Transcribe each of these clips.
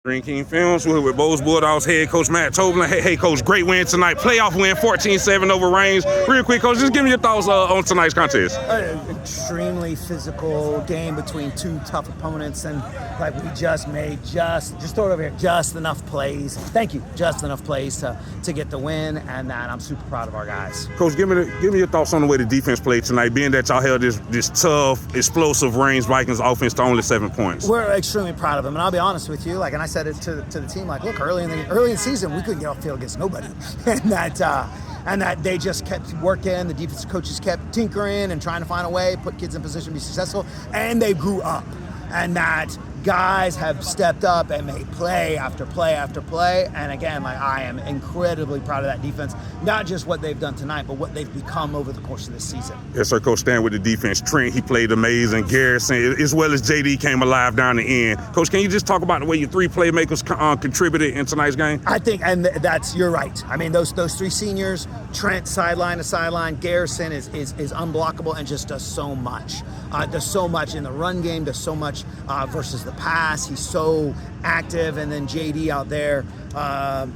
Green King Films with Bolles Bulldogs head coach Matt Toblin. Hey, coach, great win tonight. Playoff win, 14-7 over Reigns. Real quick, coach, just give me your thoughts on tonight's contest. Extremely physical game between two tough opponents, and like we just made just throw it over here, just enough plays. Thank you, just enough plays to get the win, and that I'm super proud of our guys. Coach, give me your thoughts on the way the defense played tonight, being that y'all held this tough, explosive Reigns Vikings offense to only 7 points. We're extremely proud of them, and I'll be honest with you, and I said it to the team, look, early in the season we couldn't get off the field against nobody, and that they just kept working. The defensive coaches kept tinkering and trying to find a way, put kids in position to be successful, and they grew up. And that guys have stepped up and made play after play after play. And again, I am incredibly proud of that defense, not just what they've done tonight, but what they've become over the course of this season. Yes, sir, Coach. Staying with the defense, Trent, he played amazing. Garrison, as well as JD, came alive down the end. Coach, can you just talk about the way your three playmakers contributed in tonight's game? I think, and you're right. I mean, those three seniors, Trent sideline to sideline, Garrison is unblockable and just does so much. Does so much in the run game, does so much versus the pass. He's so active, and then JD out there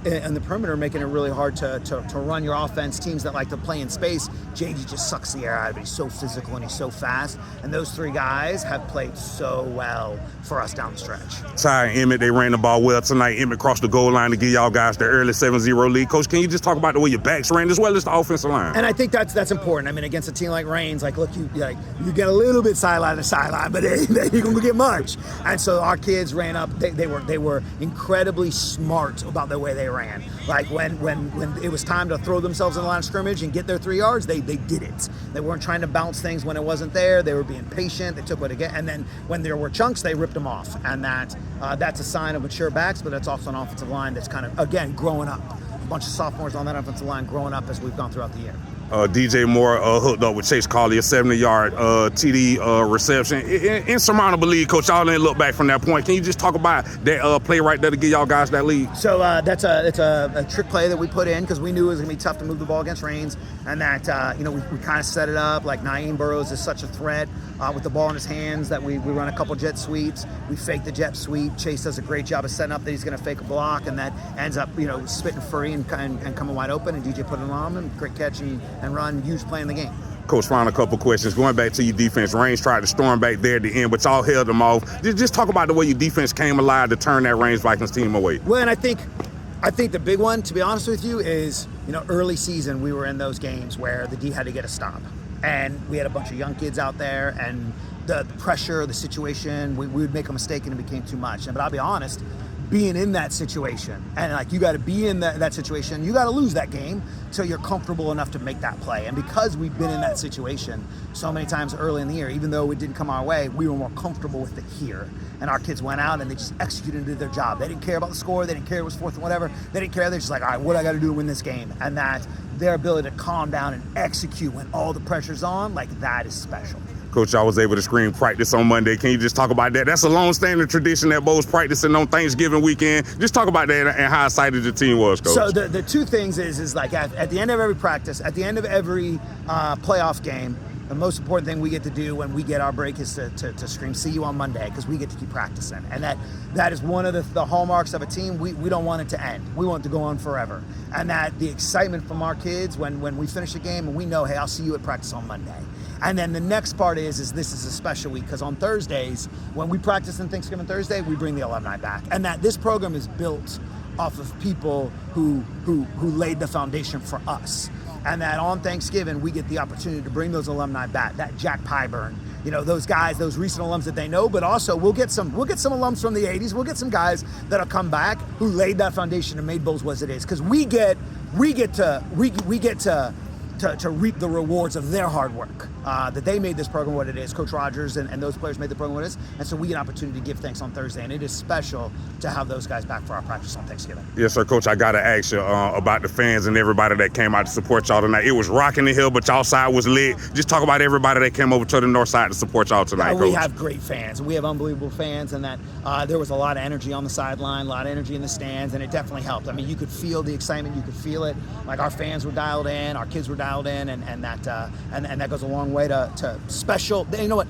in the perimeter, making it really hard to run your offense. Teams that like to play in space, JD just sucks the air out of it. He's so physical and he's so fast, and those three guys have played so well for us down the stretch. Ty and Emmett, they ran the ball well tonight. Emmett crossed the goal line to give y'all guys the early 7-0 lead. Coach, can you just talk about the way your backs ran as well as the offensive line? And I think that's important. I mean, against a team like Reigns, look, you get a little bit sideline to sideline, but you're gonna get much. And so our kids ran up. They were incredibly smart about the way they ran. Like when it was time to throw themselves in the line of scrimmage and get their 3 yards, they did it. They weren't trying to bounce things when it wasn't there. They were being patient. They took what it get, and then when there were chunks, they ripped them off. And that's a sign of mature backs, but that's also an offensive line that's kind of, again, growing up. A bunch of sophomores on that offensive line growing up as we've gone throughout the year. DJ Moore hooked up with Chase Carley, a 70-yard TD reception. Insurmountable lead, Coach. Y'all didn't look back from that point. Can you just talk about that play right there to give y'all guys that lead? So it's a trick play that we put in because we knew it was going to be tough to move the ball against Reigns, and that we kind of set it up like Naeem Burrows is such a threat with the ball in his hands that we run a couple jet sweeps. We fake the jet sweep. Chase does a great job of setting up that he's going to fake a block, and that ends up spitting free and coming wide open, and DJ put it on him. Great catch and run, huge play in the game. Coach, final couple questions. Going back to your defense, Reigns tried to storm back there at the end, but y'all held them off. Just talk about the way your defense came alive to turn that Reigns Vikings team away. Well, and I think the big one, to be honest with you, is early season we were in those games where the D had to get a stop, and we had a bunch of young kids out there, and the pressure, the situation, we would make a mistake and it became too much. But I'll be honest, being in that situation, and you got to be in that situation, you got to lose that game till you're comfortable enough to make that play. And because we've been in that situation so many times early in the year, even though it didn't come our way, we were more comfortable with it here. And our kids went out and they just executed and did their job. They didn't care about the score. They didn't care it was fourth and whatever. They didn't care. They're just like, all right, what do I got to do to win this game? And that their ability to calm down and execute when all the pressure's on, that is special. Coach, I was able to screen practice on Monday. Can you just talk about that? That's a long-standing tradition that Bolles practicing on Thanksgiving weekend. Just talk about that and how excited the team was, Coach. So the two things is at the end of every practice, at the end of every playoff game, the most important thing we get to do when we get our break is to scream, see you on Monday, because we get to keep practicing. And that is one of the hallmarks of a team. We don't want it to end. We want it to go on forever. And that the excitement from our kids when we finish a game and we know, hey, I'll see you at practice on Monday. And then the next part is this is a special week, because on Thursdays, when we practice on Thanksgiving Thursday, we bring the alumni back. And that this program is built off of people who laid the foundation for us. And that on Thanksgiving, we get the opportunity to bring those alumni back. That Jack Pyburn, those guys, those recent alums that they know, but also we'll get some alums from the 80s. We'll get some guys that'll come back who laid that foundation and made Bolles what it is. Because we get to reap the rewards of their hard work, that they made this program what it is. Coach Rogers and those players made the program what it is, and so we get an opportunity to give thanks on Thursday, and it is special to have those guys back for our practice on Thanksgiving. Yes, sir, Coach. I got to ask you about the fans and everybody that came out to support y'all tonight. It was rocking the hill, but y'all side was lit. Just talk about everybody that came over to the north side to support y'all tonight, Coach. We have great fans. We have unbelievable fans, and that there was a lot of energy on the sideline, a lot of energy in the stands, and it definitely helped. I mean, you could feel the excitement. You could feel it. Our fans were dialed in, our kids were dialed in, and that goes a long way to special. You know what?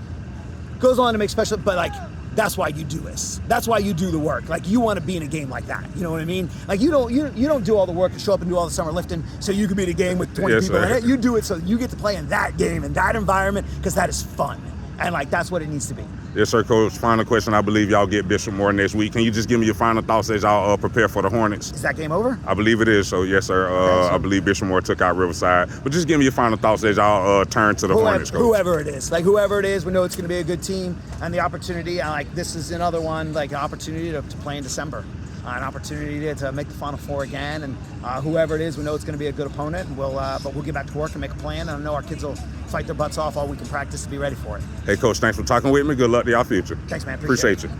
Goes on to make special, but That's why you do this. That's why you do the work. Like, you want to be in a game like that. You know what I mean? Like, you don't do all the work and show up and do all the summer lifting so you can be in a game with 20 people in it. You do it so you get to play in that game, in that environment, because that is fun. And, like, that's what it needs to be. Yes, sir, Coach. Final question. I believe y'all get Bishop Moore next week. Can you just give me your final thoughts as y'all prepare for the Hornets? Is that game over? I believe it is. So, yes, sir. I believe Bishop Moore took out Riverside. But just give me your final thoughts as y'all turn to the Hornets, Coach. Whoever it is. Like, whoever it is, we know it's going to be a good team. And the opportunity, like, this is another one, like, an opportunity to play in December. An opportunity to make the Final Four again, and whoever it is, we know it's going to be a good opponent. And but we'll get back to work and make a plan. And I know our kids will fight their butts off all week in practice to be ready for it. Hey, Coach, thanks for talking with me. Good luck to y'all future. Thanks, man. Appreciate you.